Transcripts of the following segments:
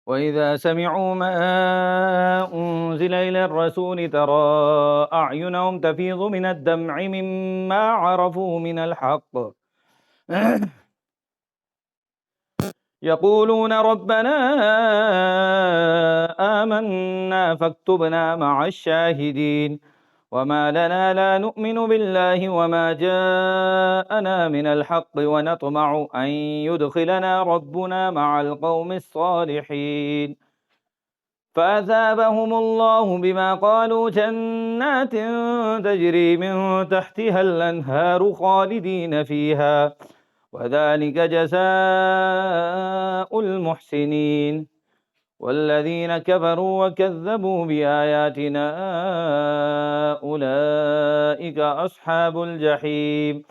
وإذا سمعوا ما أنزل إلى الرسول ترى أعينهم تفيض من الدمع مما عرفوا من الحق يقولون ربنا آمنا فاكتبنا مع الشاهدين وما لنا لا نؤمن بالله وما جاءنا من الحق ونطمع أن يدخلنا ربنا مع القوم الصالحين فأثابهم الله بما قالوا جنات تجري من تحتها الأنهار خالدين فيها وذلك جزاء المحسنين والذين كفروا وكذبوا بآياتنا أولئك أصحاب الجحيم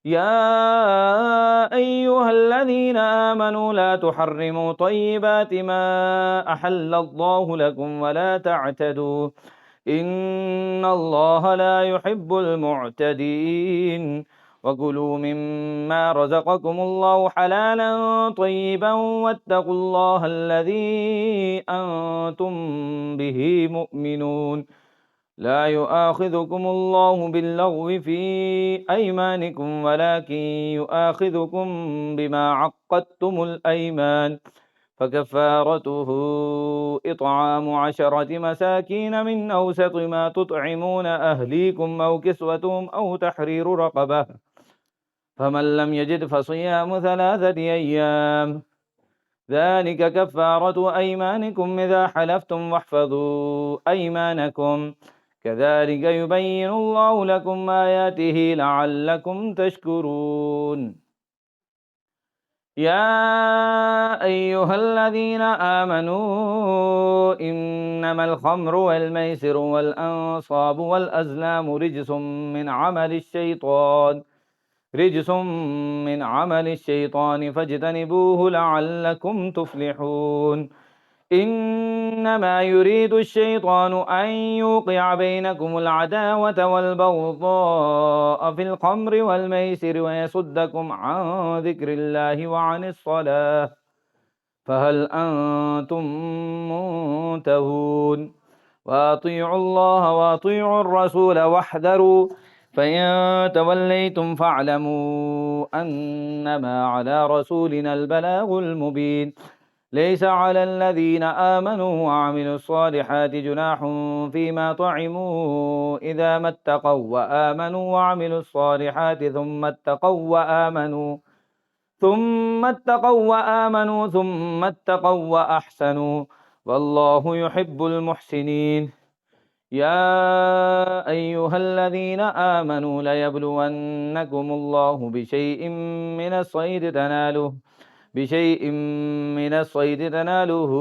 يا أيها الذين آمنوا لا تحرموا طيبات ما أحل الله لكم ولا تعتدوا إن الله لا يحب المعتدين وكلوا مما رزقكم الله حلالا طيبا واتقوا الله الذي أنتم به مؤمنون لا يؤاخذكم الله باللغو في أيمانكم ولكن يؤاخذكم بما عقدتم الأيمان فكفارته إطعام 10 مساكين من أوسط ما تطعمون أهليكم أو كسوتهم أو تحرير رقبة فمن لم يجد فصيام 3 أيام ذلك كفارة أيمانكم إذا حلفتم واحفظوا أيمانكم كذلك يبين الله لكم آياته لعلكم تشكرون يا أيها الذين آمنوا إنما الخمر والميسر والأنصاب والأزلام رجس من عمل الشيطان فاجتنبوه لعلكم تفلحون إنما يريد الشيطان أن يوقع بينكم العداوة والبغضاء في الخمر والميسر ويصدكم عن ذكر الله وعن الصلاة فهل أنتم منتهون وأطيعوا الله وأطيعوا الرسول واحذروا فإن توليتم فاعلموا أنما على رسولنا البلاغ المبين ليس على الذين آمنوا وعملوا الصالحات جناح فيما طعموا إذا ما اتقوا وآمنوا وعملوا الصالحات ثم اتقوا وأحسنوا والله يحب المحسنين يا أيها الذين آمنوا ليبلونكم الله بشيء من الصيد تناله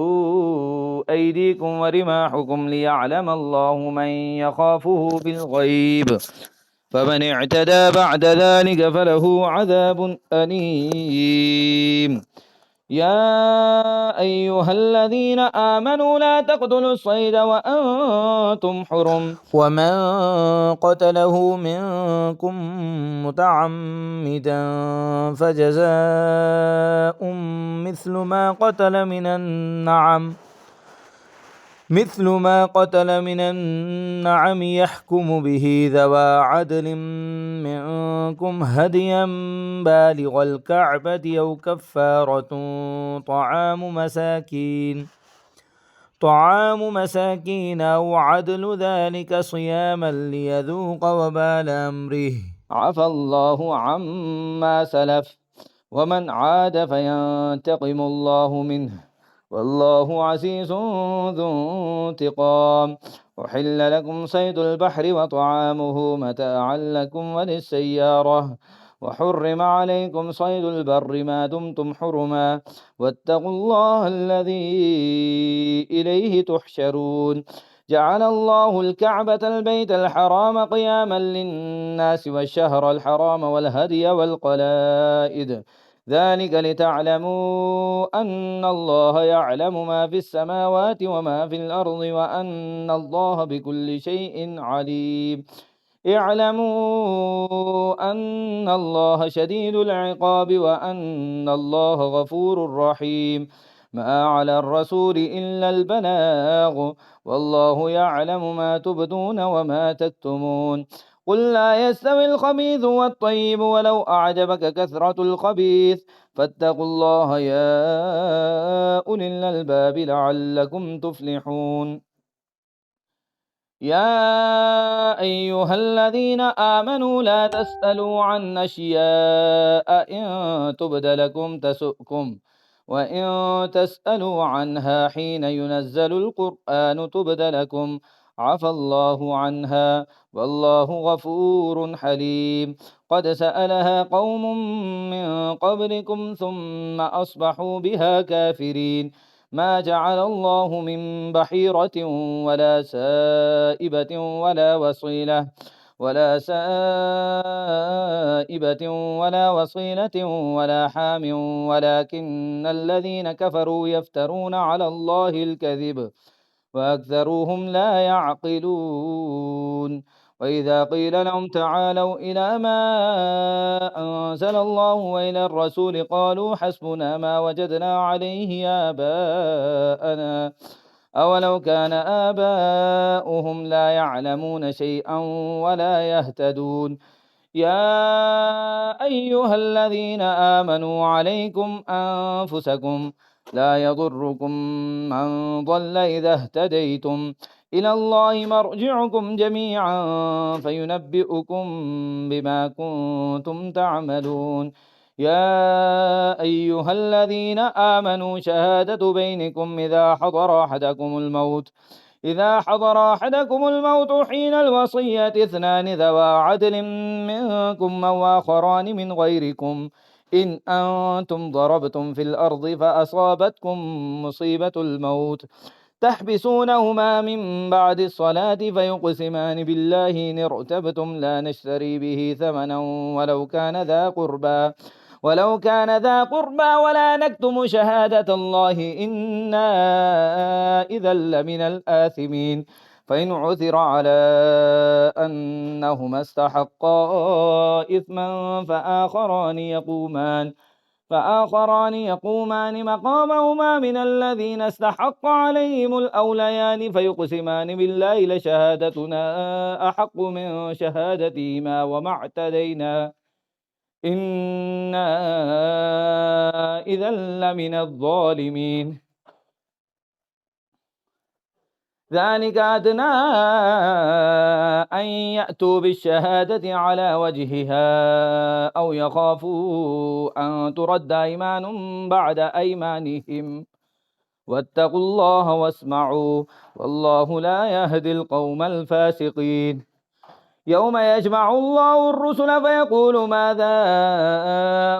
أيديكم ورماحكم ليعلم الله من يخافه بالغيب فمن اعتدى بعد ذلك فله عذاب أليم يا أيها الذين آمنوا لا تقتلوا الصيد وأنتم حرم ومن قتله منكم متعمدا فجزاء مثل ما قتل من النعم يحكم به ذوى عدل منكم هديا بالغ الكعبة أو كفارة طعام مساكين أو عدل ذلك صياما ليذوق وبال أمره عفى الله عما سلف ومن عاد فينتقم الله منه والله عزيز ذو انتقام أحل لكم صيد البحر وطعامه متاعا لكم وللسيارة وحرم عليكم صيد البر ما دمتم حرما واتقوا الله الذي إليه تحشرون جعل الله الكعبة البيت الحرام قياما للناس والشهر الحرام والهدي والقلائد ذلك لتعلموا أن الله يعلم ما في السماوات وما في الأرض وأن الله بكل شيء عليم اعلموا أن الله شديد العقاب وأن الله غفور رحيم ما على الرسول إلا البلاغ والله يعلم ما تبدون وما تكتمون قل لا يستوي الخبيث والطيب ولو أعجبك كثرة الخبيث فاتقوا الله يا أولي الألباب لعلكم تفلحون يا أيها الذين آمنوا لا تسألوا عن أشياء إن تبد لكم تسؤكم وإن تسألوا عنها حين ينزل القرآن تبد لكم عفى الله عنها والله غفور حليم قد سألها قوم من قبلكم ثم أصبحوا بها كافرين ما جعل الله من بحيرة ولا سائبة ولا وصيلة ولا حام ولكن الذين كفروا يفترون على الله الكذب وأكثرهم لا يعقلون وإذا قيل لهم تعالوا إلى ما أنزل الله وإلى الرسول قالوا حسبنا ما وجدنا عليه آباءنا أولو كان آباؤهم لا يعلمون شيئا ولا يهتدون يا أيها الذين آمنوا عليكم أنفسكم لا يضركم من ضل إذا اهتديتم إلى الله مرجعكم جميعا فينبئكم بما كنتم تعملون يا أيها الذين آمنوا شهادة بينكم إذا حضر أحدكم الموت حين الوصية اثنان ذوى عدل منكم أو آخران من غيركم إن أنتم ضربتم في الأرض فأصابتكم مصيبة الموت تحبسونهما من بعد الصلاة فيقسمان بالله إن ارتبتم لا نشتري به ثمنا ولو كان ذا قربى ولا نكتم شهادة الله إنا إذا لمن الآثمين فإن عثر على أنهما استحقا إثما فآخران يقومان مقامهما من الذين استحق عليهم الأوليان فيقسمان بالله لشهادتنا أحق من شهادتهما وما اعتدينا إنا إذا لمن الظالمين ذلك أدنى أن يأتوا بالشهادة على وجهها أو يخافوا أن ترد أيمان بعد أيمانهم واتقوا الله واسمعوا والله لا يهدي القوم الفاسقين يوم يجمع الله الرسل فيقول ماذا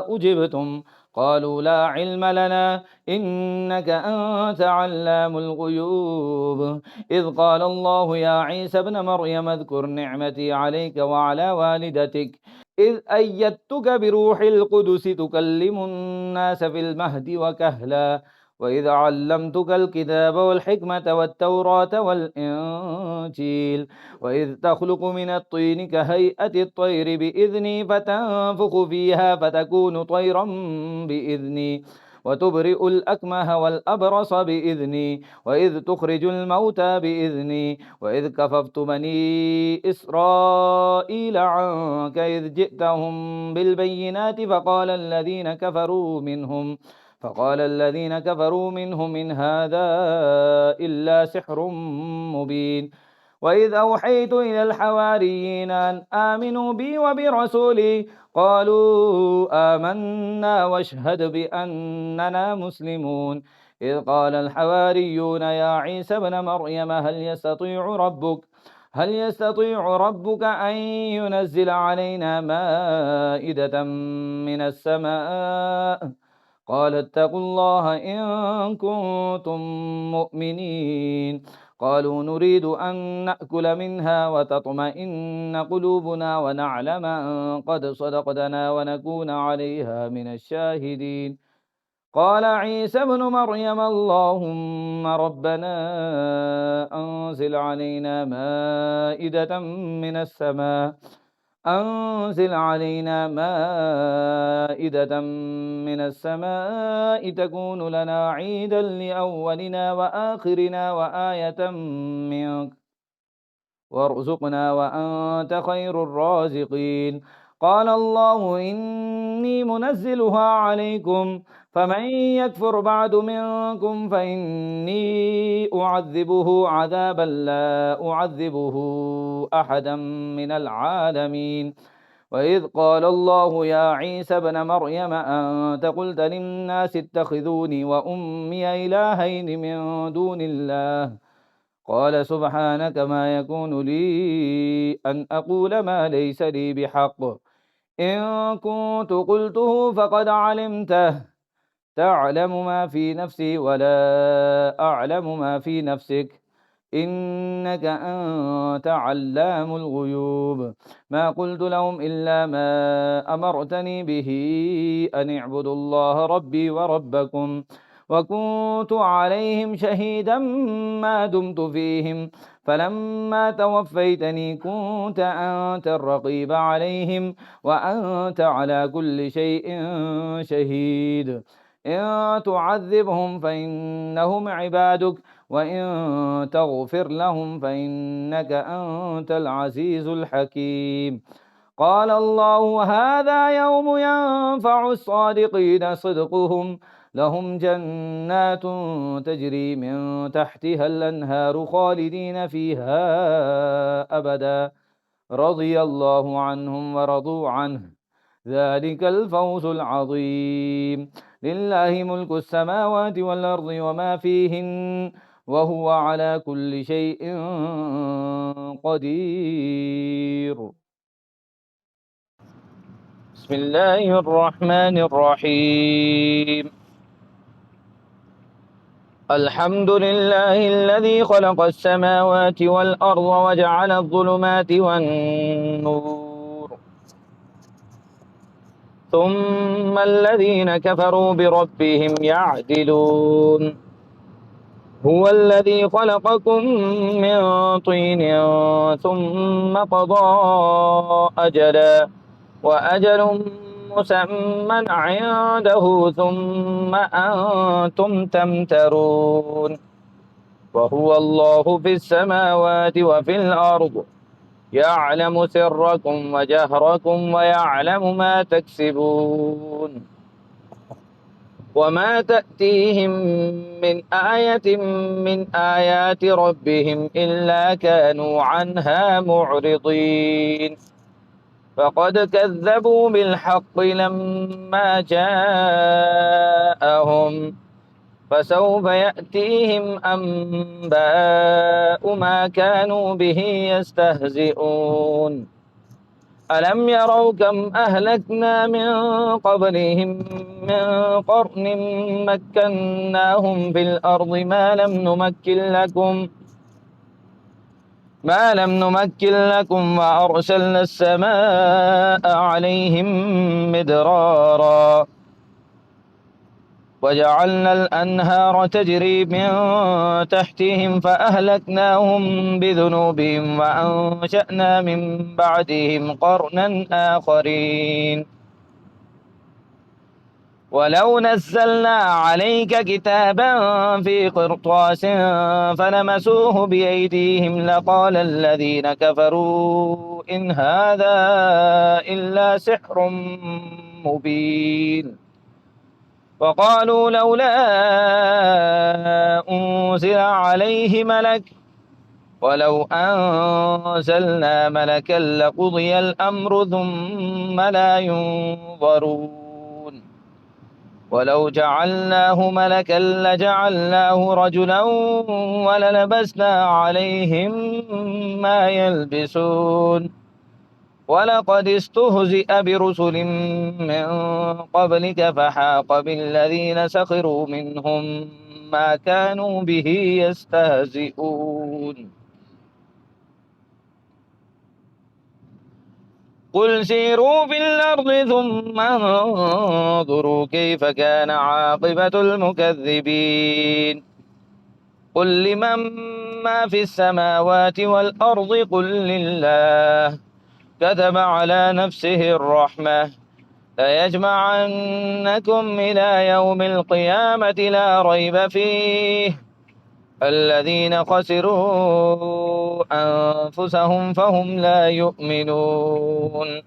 أجبتم قالوا لا علم لنا إنك أنت علام الغيوب إذ قال الله يا عيسى ابن مريم اذكر نعمتي عليك وعلى والدتك إذ أيدتك بروح القدس تكلم الناس في المهد وكهلا وإذ علمتك الكتاب والحكمة والتوراة والإنجيل وإذ تخلق من الطين كهيئة الطير بإذني فتنفخ فيها فتكون طيرا بإذني وتبرئ الأكمه والأبرص بإذني وإذ تخرج الموتى بإذني وإذ كففت بني إسرائيل عنك إذ جئتهم بالبينات فقال الذين كفروا منهم إن هذا إلا سحر مبين وإذ أوحيت إلى الحواريين أن آمنوا بي وبرسولي قالوا آمنا واشهد بأننا مسلمون إذ قال الحواريون يا عيسى ابن مريم هل يستطيع ربك أن ينزل علينا مائدة من السماء قال اتقوا الله إن كنتم مؤمنين قالوا نريد أن نأكل منها وتطمئن قلوبنا ونعلم أن قد صدقتنا ونكون عليها من الشاهدين قال عيسى ابن مريم اللهم ربنا أنزل علينا مائدة من السماء أنزل علينا مائدة من السماء تكون لنا عيدا لأولنا وآخرنا وآية منك وارزقنا وأنت خير الرازقين. قال الله إني منزلها عليكم فمن يكفر بعد منكم فإني أعذبه عذابا لا أعذبه أحدا من العالمين. وإذ قال الله يا عيسى ابن مريم أنت قلت للناس اتخذوني وأمي إلهين من دون الله قال سبحانك ما يكون لي أن أقول ما ليس لي بحق إن كنت قلته فقد علمته تعلم ما في نفسي ولا أعلم ما في نفسك إنك أنت علام الغيوب. ما قلت لهم إلا ما أمرتني به أن اعبدوا الله ربي وربكم وكنت عليهم شهيدا ما دمت فيهم فلما توفيتني كنت أنت الرقيب عليهم وأنت على كل شيء شهيد. إن تعذبهم فإنهم عبادك وإن تغفر لهم فإنك أنت العزيز الحكيم. قال الله هذا يوم ينفع الصادقين صدقهم لهم جنات تجري من تحتها الأنهار خالدين فيها أبدا رضي الله عنهم ورضوا عنه ذلك الفوز العظيم. لله ملك السماوات والأرض وما فيهن وهو على كل شيء قدير. بسم الله الرحمن الرحيم. الحمد لله الذي خلق السماوات والأرض وجعل الظلمات والنور ثم الذين كفروا بربهم يعدلون. هو الذي خلقكم من طين ثم قضى أجلا وأجل مسمى عنده ثم أنتم تمترون. وهو الله في السماوات وفي الأرض يعلم سركم وجهركم ويعلم ما تكسبون. وما تأتيهم من آية من آيات ربهم إلا كانوا عنها معرضين. فقد كذبوا بالحق لما جاءهم فسوف يأتيهم أنباء ما كانوا به يستهزئون. ألم يروا كم أهلكنا من قبلهم من قرن مكناهم في الأرض ما لم نمكن لكم وأرسلنا السماء عليهم مدرارا وجعلنا الأنهار تجري من تحتهم فأهلكناهم بذنوبهم وأنشأنا من بعدهم قرنا آخرين. ولو نزلنا عليك كتابا في قرطاس فلمسوه بأيديهم لقال الذين كفروا إن هذا إلا سحر مبين. وقالوا لولا أنزل عليه ملك ولو أنزلنا ملكا لقضي الأمر ثم لا ينظرون. ولو جعلناه ملكا لجعلناه رجلا وللبسنا عليهم ما يلبسون. ولقد استهزئ برسل من قبلك فحاق بالذين سخروا منهم ما كانوا به يستهزئون. قل سيروا في الأرض ثم انظروا كيف كان عاقبة المكذبين. قل لمن ما في السماوات والأرض قل لله كتب على نفسه الرحمة ليجمعنكم إلى يوم القيامة لا ريب فيه الذين خسروا أنفسهم فهم لا يؤمنون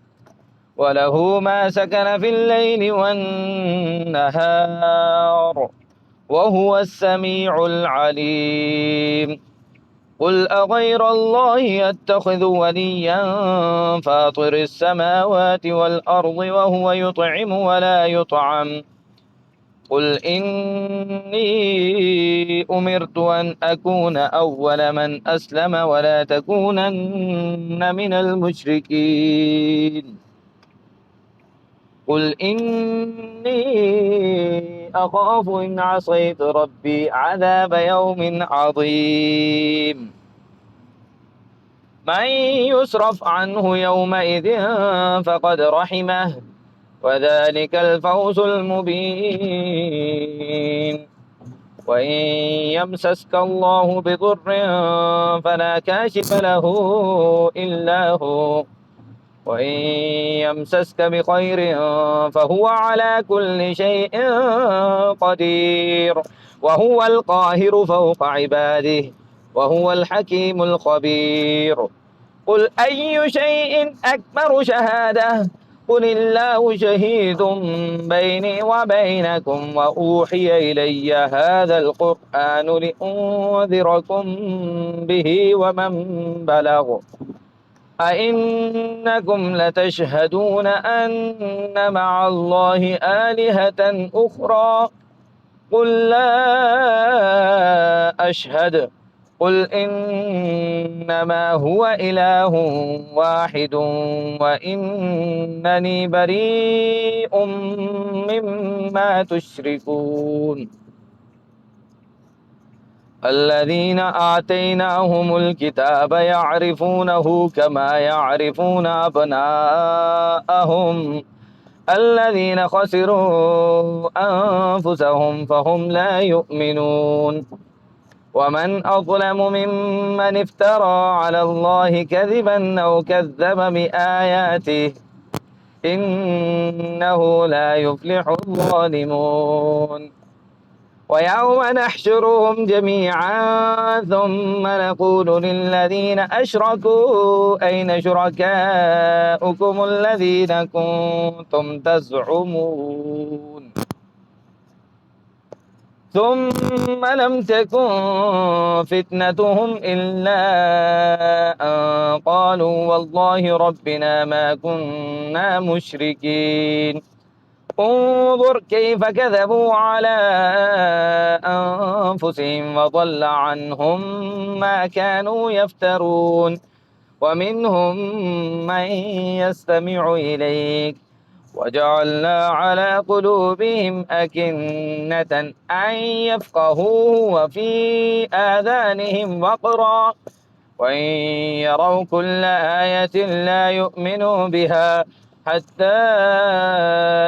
وله ما سكن في الليل والنهار وهو السميع العليم قل أغير الله أتخذ وليا فاطر السماوات والأرض وهو يطعم ولا يطعم قل إني أمرت أن أكون أول من أسلم ولا تكونن من المشركين قل إني أخاف إن عصيت ربي عذاب يوم عظيم من يصرف عنه يومئذ فقد رحمه وذلك الفوز المبين وإن يمسسك الله بضر فلا كاشف له إلا هو وإن يمسسك بخير فهو على كل شيء قدير وهو القاهر فوق عباده وهو الحكيم الخبير قل أي شيء أكبر شهادة قل الله شهيد بيني وبينكم وأوحي إلي هذا القرآن لأنذركم به ومن بلغ أئنكم لتشهدون أن مع الله آلهة أخرى قل لا أشهد قل إنما هو إله واحد وإنني بريء مما تشركون الذين آتيناهم الكتاب يعرفونه كما يعرفون أبناءهم الذين خسروا أنفسهم فهم لا يؤمنون ومن أظلم ممن افترى على الله كذبا أو كذب بآياته إنه لا يفلح الظالمون ويوم نحشرهم جميعا ثم نقول للذين أشركوا أين شركاؤكم الذين كنتم تزعمون ثم لم تكن فتنتهم إلا أن قالوا والله ربنا ما كنا مشركين انظر كيف كذبوا على أنفسهم وضل عنهم ما كانوا يفترون ومنهم من يستمع إليك وجعلنا على قلوبهم أكنة أن يفقهوه وفي آذانهم وقرا وإن يروا كل آية لا يؤمنوا بها حتى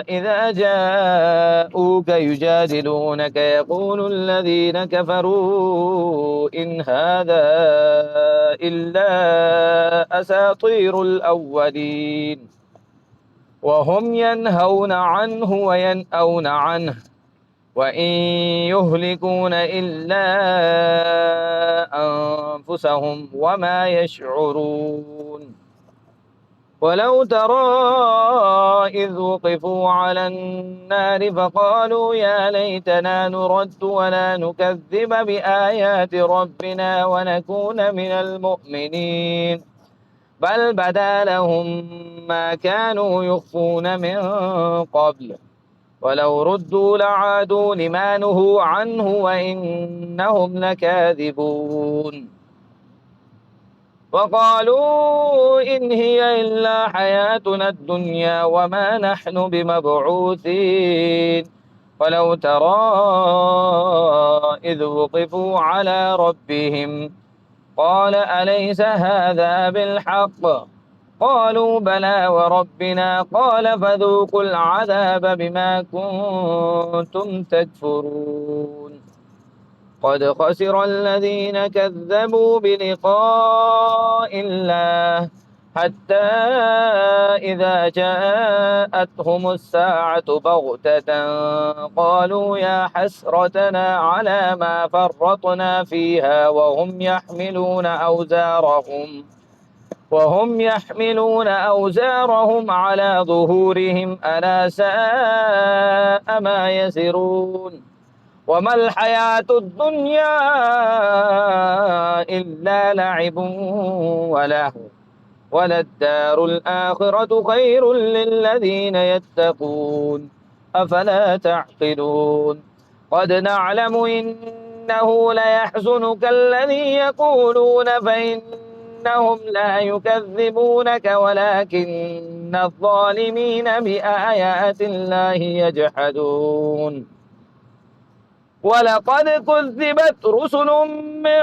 إذا جاءوك يجادلونك يقول الذين كفروا إن هذا إلا أساطير الأولين وهم ينهون عنه وينأون عنه وإن يهلكون إلا أنفسهم وما يشعرون ولو ترى إذ وقفوا على النار فقالوا يا ليتنا نرد ولا نكذب بآيات ربنا ونكون من المؤمنين بل بدا لهم ما كانوا يخفون من قبل ولو ردوا لعادوا لما نهوا عنه وإنهم لكاذبون وقالوا إن هي إلا حياتنا الدنيا وما نحن بمبعوثين ولو ترى إذ وقفوا على ربهم قال أليس هذا بالحق قالوا بلى وربنا قال فذوقوا العذاب بما كنتم تكفرون قد خسر الذين كذبوا بلقاء الله حتى إذا جاءتهم الساعة بغتة قالوا يا حسرتنا على ما فرطنا فيها وهم يحملون أوزارهم على ظهورهم ألا ساء ما يزرون وما الحياة الدنيا إلا لعب ولهو وللدار الآخرة خير للذين يتقون أفلا تعقلون قد نعلم إنه ليحزنك الذي يقولون فإنهم لا يكذبونك ولكن الظالمين بآيات الله يجحدون ولقد كذبت رسل من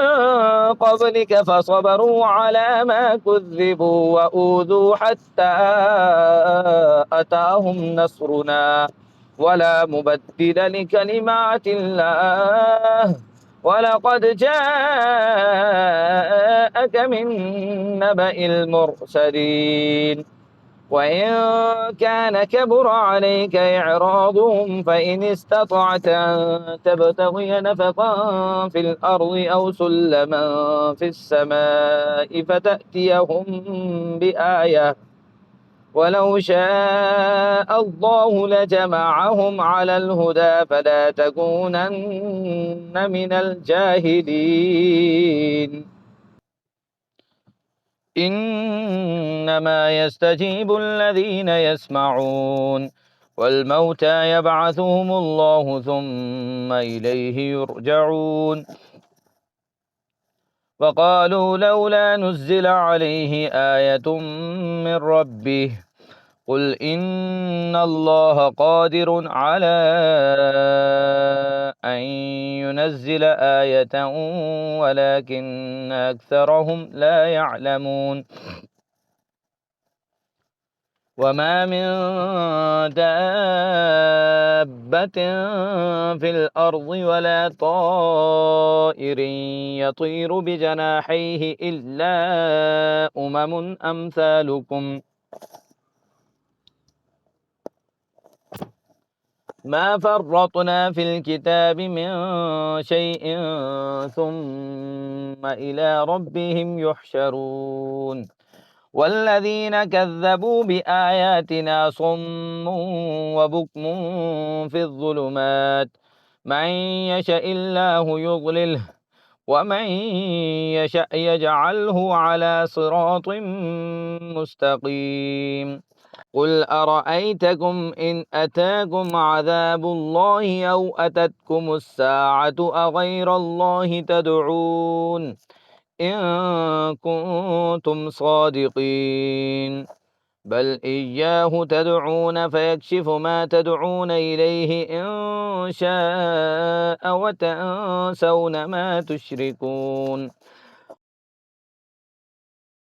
قبلك فصبروا على ما كذبوا وأوذوا حتى أتاهم نصرنا ولا مبدل لكلمات الله ولقد جاءك من نبأ المرسلين وإن كان كبر عليك إعراضهم فإن استطعت أن تبتغي نفقا في الأرض أو سلما في السماء فتأتيهم بآية ولو شاء الله لجمعهم على الهدى فلا تكونن من الجاهلين إنما يستجيب الذين يسمعون والموتى يبعثهم الله ثم إليه يرجعون وقالوا لولا نزل عليه آية من ربه قل إن الله قادر على أن ينزل آية ولكن أكثرهم لا يعلمون وما من دابة في الأرض ولا طائر يطير بجناحيه إلا أمم أمثالكم ما فرطنا في الكتاب من شيء ثم إلى ربهم يحشرون والذين كذبوا بآياتنا صم وبكم في الظلمات من يشاء الله يضلله ومن يشاء يجعله على صراط مستقيم قل أرأيتكم إن أتاكم عذاب الله أو أتتكم الساعة أغير الله تدعون إن كنتم صادقين بل إياه تدعون فيكشف ما تدعون إليه إن شاء وتنسون ما تشركون